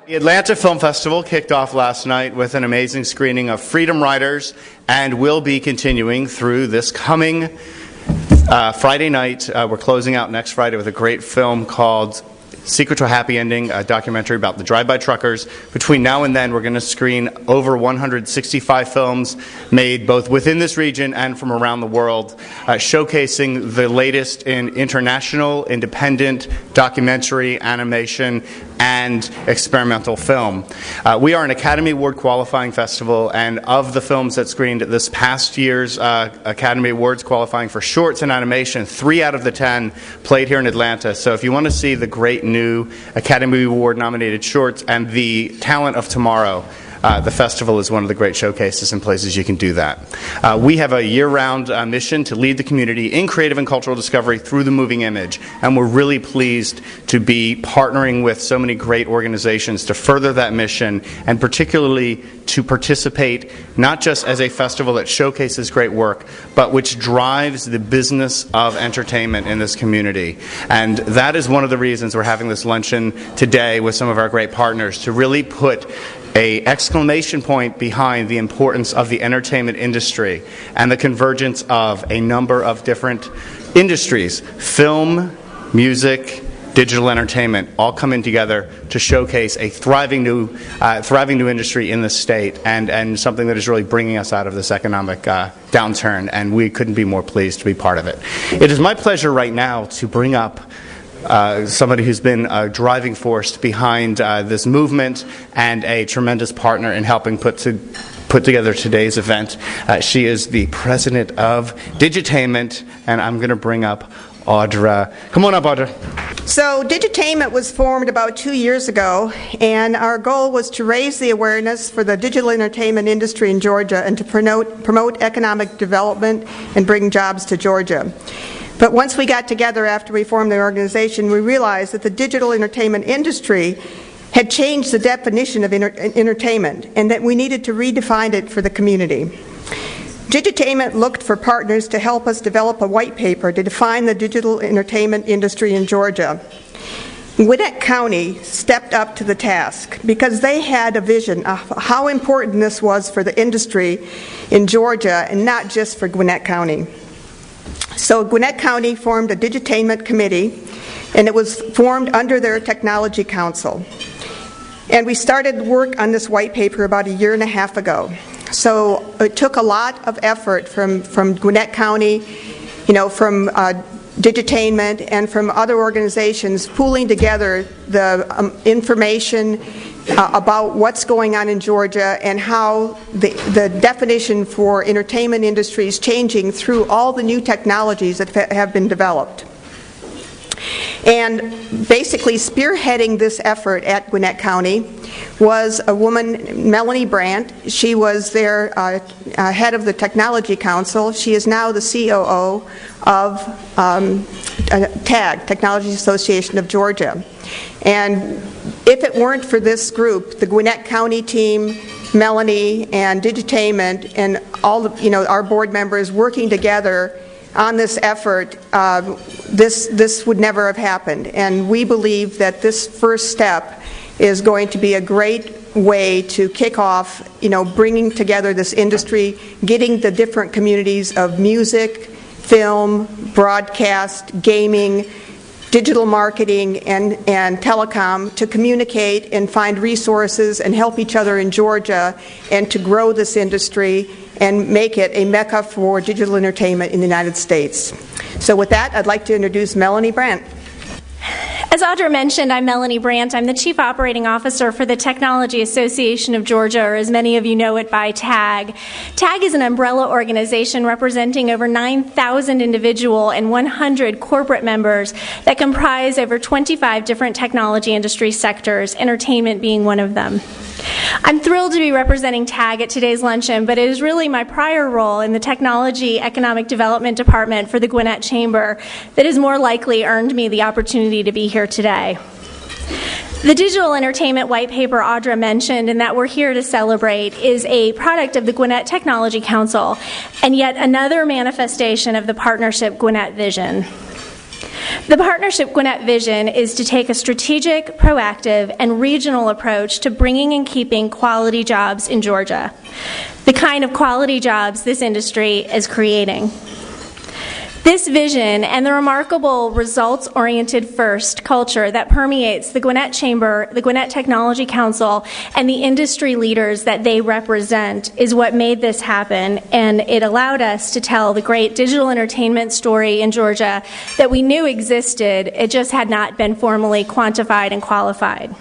The Atlanta Film Festival kicked off last night with an amazing screening of Freedom Riders and will be continuing through this coming Friday night. We're closing out next Friday with a great film called Secret to a Happy Ending, a documentary about the drive-by truckers. Between now and then, we're going to screen over 165 films made both within this region and from around the world, showcasing the latest in international, independent, documentary, animation, and experimental film. We are an Academy Award qualifying festival, and of the films that screened at this past year's Academy Awards qualifying for shorts and animation, 3 out of the 10 played here in Atlanta. So if you want to see the great new Academy Award nominated shorts and the talent of tomorrow, the festival is one of the great showcases and places you can do that. We have a year-round mission to lead the community in creative and cultural discovery through the moving image, and we're really pleased to be partnering with so many great organizations to further that mission, and particularly to participate not just as a festival that showcases great work, but which drives the business of entertainment in this community. And that is one of the reasons we're having this luncheon today with some of our great partners, to really put an exclamation point behind the importance of the entertainment industry and the convergence of a number of different industries, film, music, digital entertainment, all coming together to showcase a thriving new industry in the state, and something that is really bringing us out of this economic downturn, and we couldn't be more pleased to be part of it. It is my pleasure right now to bring up somebody who's been a driving force behind this movement and a tremendous partner in helping put together today's event. She is the president of Digitainment, and I'm going to bring up Audra. Come on up, Audra. So Digitainment was formed about 2 years ago, and our goal was to raise the awareness for the digital entertainment industry in Georgia and to promote economic development and bring jobs to Georgia. But once we got together after we formed the organization, we realized that the digital entertainment industry had changed the definition of entertainment, and that we needed to redefine it for the community. Digitainment looked for partners to help us develop a white paper to define the digital entertainment industry in Georgia. Gwinnett County stepped up to the task because they had a vision of how important this was for the industry in Georgia, and not just for Gwinnett County. So Gwinnett County formed a Digitainment committee, and it was formed under their technology council. And we started work on this white paper about 1.5 years ago. So it took a lot of effort from Gwinnett County, from Digitainment and from other organizations, pooling together the information about what's going on in Georgia and how the definition for entertainment industry is changing through all the new technologies that have been developed. And basically spearheading this effort at Gwinnett County was a woman, Melanie Brandt. She was their head of the Technology Council. She is now the COO of TAG, Technology Association of Georgia. And if it weren't for this group, the Gwinnett County team, Melanie and Digitainment, and all our board members working together on this effort, this would never have happened. And we believe that this first step is going to be a great way to kick off, bringing together this industry, getting the different communities of music, film, broadcast, gaming, digital marketing, and telecom to communicate and find resources and help each other in Georgia, and to grow this industry and make it a mecca for digital entertainment in the United States. So with that, I'd like to introduce Melanie Brandt. As Audra mentioned, I'm Melanie Brandt. I'm the Chief Operating Officer for the Technology Association of Georgia, or as many of you know it by TAG. TAG is an umbrella organization representing over 9,000 individual and 100 corporate members that comprise over 25 different technology industry sectors, entertainment being one of them. I'm thrilled to be representing TAG at today's luncheon, but it is really my prior role in the Technology Economic Development Department for the Gwinnett Chamber that has more likely earned me the opportunity to be here today. The Digital Entertainment White Paper Audra mentioned and that we're here to celebrate is a product of the Gwinnett Technology Council, and yet another manifestation of the partnership Gwinnett vision. The Partnership Gwinnett vision is to take a strategic, proactive, and regional approach to bringing and keeping quality jobs in Georgia, the kind of quality jobs this industry is creating. This vision and the remarkable results-oriented first culture that permeates the Gwinnett Chamber, the Gwinnett Technology Council, and the industry leaders that they represent is what made this happen, and it allowed us to tell the great digital entertainment story in Georgia that we knew existed. It just had not been formally quantified and qualified.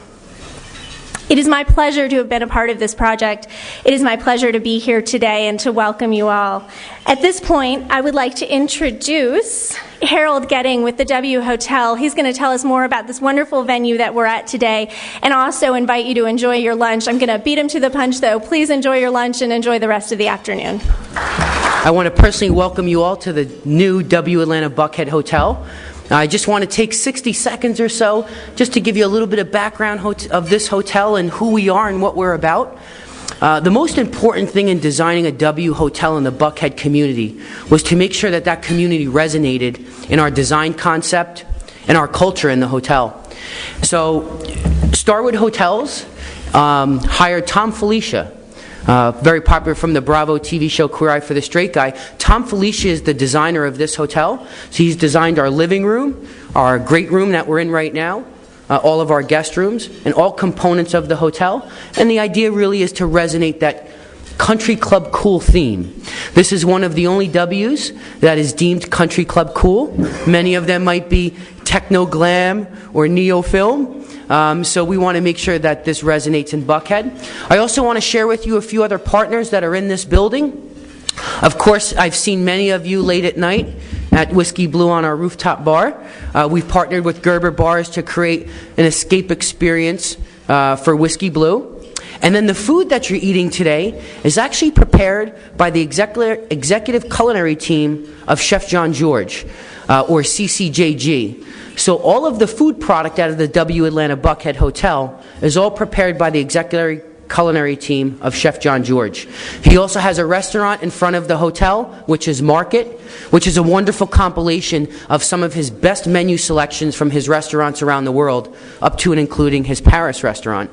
It is my pleasure to have been a part of this project. It is my pleasure to be here today and to welcome you all. At this point, I would like to introduce Harold Getting with the W Hotel. He's going to tell us more about this wonderful venue that we're at today and also invite you to enjoy your lunch. I'm going to beat him to the punch, though. Please enjoy your lunch and enjoy the rest of the afternoon. I want to personally welcome you all to the new W Atlanta Buckhead Hotel. I just want to take 60 seconds or so just to give you a little bit of background of this hotel and who we are and what we're about. The most important thing in designing a W hotel in the Buckhead community was to make sure that that community resonated in our design concept and our culture in the hotel. So Starwood Hotels hired Tom Felicia, very popular from the Bravo TV show Queer Eye for the Straight Guy. Tom Felicia is the designer of this hotel. So he's designed our living room, our great room that we're in right now, all of our guest rooms, and all components of the hotel. And the idea really is to resonate that country club cool theme. This is one of the only W's that is deemed country club cool. Many of them might be techno glam or neo film. So we want to make sure that this resonates in Buckhead. I also want to share with you a few other partners that are in this building. Of course, I've seen many of you late at night at Whiskey Blue on our rooftop bar. We've partnered with Gerber Bars to create an escape experience for Whiskey Blue. And then the food that you're eating today is actually prepared by the executive culinary team of Chef John George, or CCJG. So all of the food product out of the W Atlanta Buckhead Hotel is all prepared by the executive culinary team of Chef John George. He also has a restaurant in front of the hotel, which is Market, which is a wonderful compilation of some of his best menu selections from his restaurants around the world, up to and including his Paris restaurant.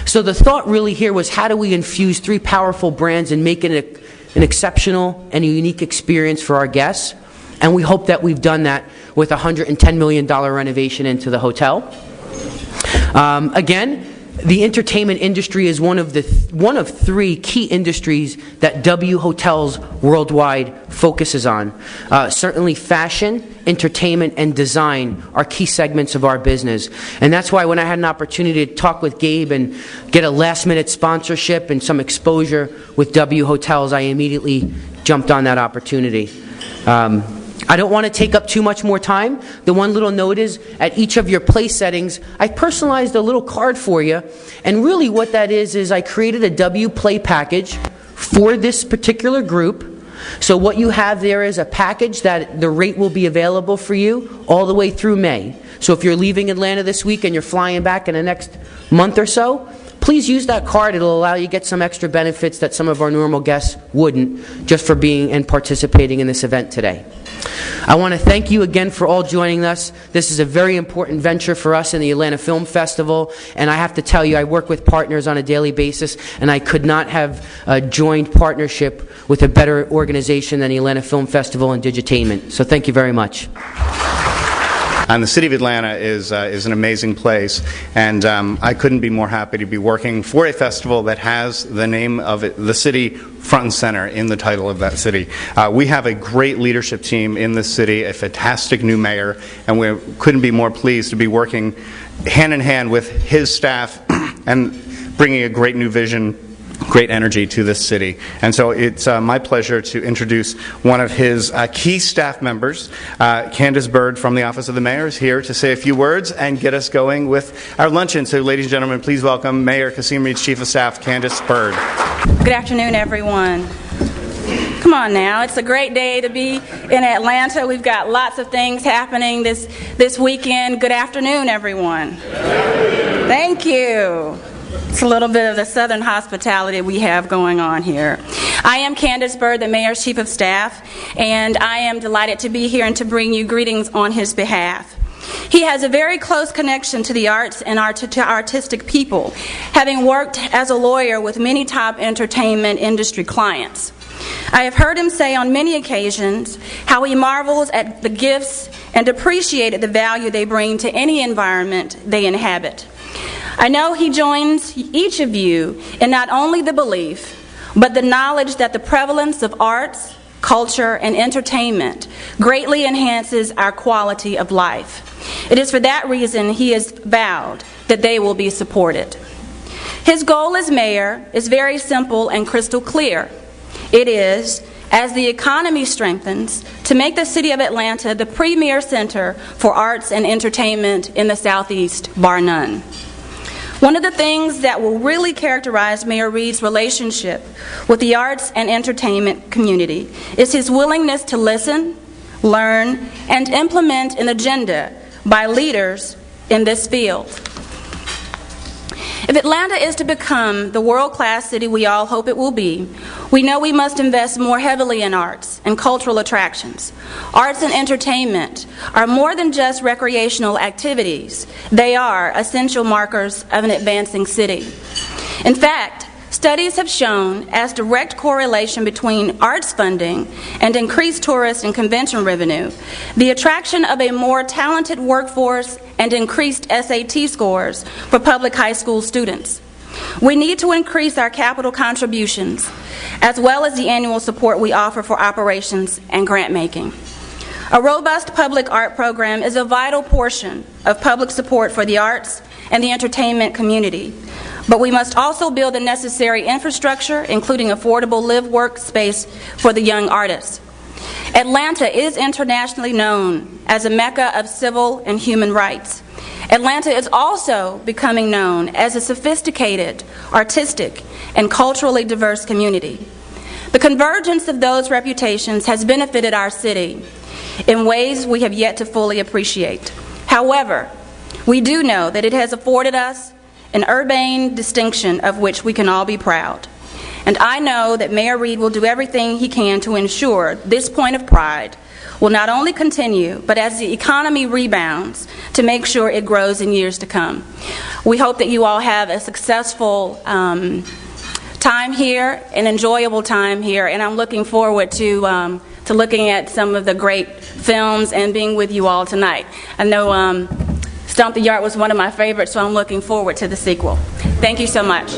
So the thought really here was, how do we infuse three powerful brands and make it an exceptional and a unique experience for our guests? And we hope that we've done that with a $110 million renovation into the hotel. Again, the entertainment industry is one of three key industries that W Hotels worldwide focuses on. Certainly fashion, entertainment, and design are key segments of our business. And that's why when I had an opportunity to talk with Gabe and get a last-minute sponsorship and some exposure with W Hotels, I immediately jumped on that opportunity. I don't want to take up too much more time. The one little note is, at each of your place settings, I personalized a little card for you. And really what that is I created a W Play package for this particular group. So what you have there is a package that the rate will be available for you all the way through May. So if you're leaving Atlanta this week and you're flying back in the next month or so, please use that card. It'll allow you to get some extra benefits that some of our normal guests wouldn't, just for being and participating in this event today. I want to thank you again for all joining us. This is a very important venture for us in the Atlanta Film Festival, and I have to tell you, I work with partners on a daily basis, and I could not have joined partnership with a better organization than the Atlanta Film Festival and Digitainment. So thank you very much. And the city of Atlanta is an amazing place, and I couldn't be more happy to be working for a festival that has the name of the city front and center in the title of that city. We have a great leadership team in this city, a fantastic new mayor, and we couldn't be more pleased to be working hand in hand with his staff and bringing a great new vision, great energy to this city. And so it's my pleasure to introduce one of his key staff members, Candace Bird from the Office of the Mayor, is here to say a few words and get us going with our luncheon. So ladies and gentlemen, please welcome Mayor Kasim Reed's Chief of Staff, Candace Bird. Good afternoon, everyone. Come on now, it's a great day to be in Atlanta. We've got lots of things happening this weekend. Good afternoon, everyone. Thank you. It's a little bit of the Southern hospitality we have going on here. I am Candace Bird, the Mayor's Chief of Staff, and I am delighted to be here and to bring you greetings on his behalf. He has a very close connection to the arts and to artistic people, having worked as a lawyer with many top entertainment industry clients. I have heard him say on many occasions how he marvels at the gifts and appreciated the value they bring to any environment they inhabit. I know he joins each of you in not only the belief, but the knowledge that the prevalence of arts, culture, and entertainment greatly enhances our quality of life. It is for that reason he has vowed that they will be supported. His goal as mayor is very simple and crystal clear. It is, as the economy strengthens, to make the city of Atlanta the premier center for arts and entertainment in the Southeast, bar none. One of the things that will really characterize Mayor Reed's relationship with the arts and entertainment community is his willingness to listen, learn, and implement an agenda by leaders in this field. If Atlanta is to become the world-class city we all hope it will be, we know we must invest more heavily in arts and cultural attractions. Arts and entertainment are more than just recreational activities. They are essential markers of an advancing city. In fact, studies have shown as direct correlation between arts funding and increased tourist and convention revenue, the attraction of a more talented workforce and increased SAT scores for public high school students. We need to increase our capital contributions, as well as the annual support we offer for operations and grant making. A robust public art program is a vital portion of public support for the arts and the entertainment community. But we must also build the necessary infrastructure, including affordable live-work space for the young artists. Atlanta is internationally known as a mecca of civil and human rights. Atlanta is also becoming known as a sophisticated, artistic, and culturally diverse community. The convergence of those reputations has benefited our city in ways we have yet to fully appreciate. However, we do know that it has afforded us an urbane distinction of which we can all be proud. And I know that Mayor Reed will do everything he can to ensure this point of pride will not only continue, but as the economy rebounds, to make sure it grows in years to come. We hope that you all have a successful time here, an enjoyable time here, and I'm looking forward to looking at some of the great films and being with you all tonight. I know Stomp the Yard was one of my favorites, so I'm looking forward to the sequel. Thank you so much.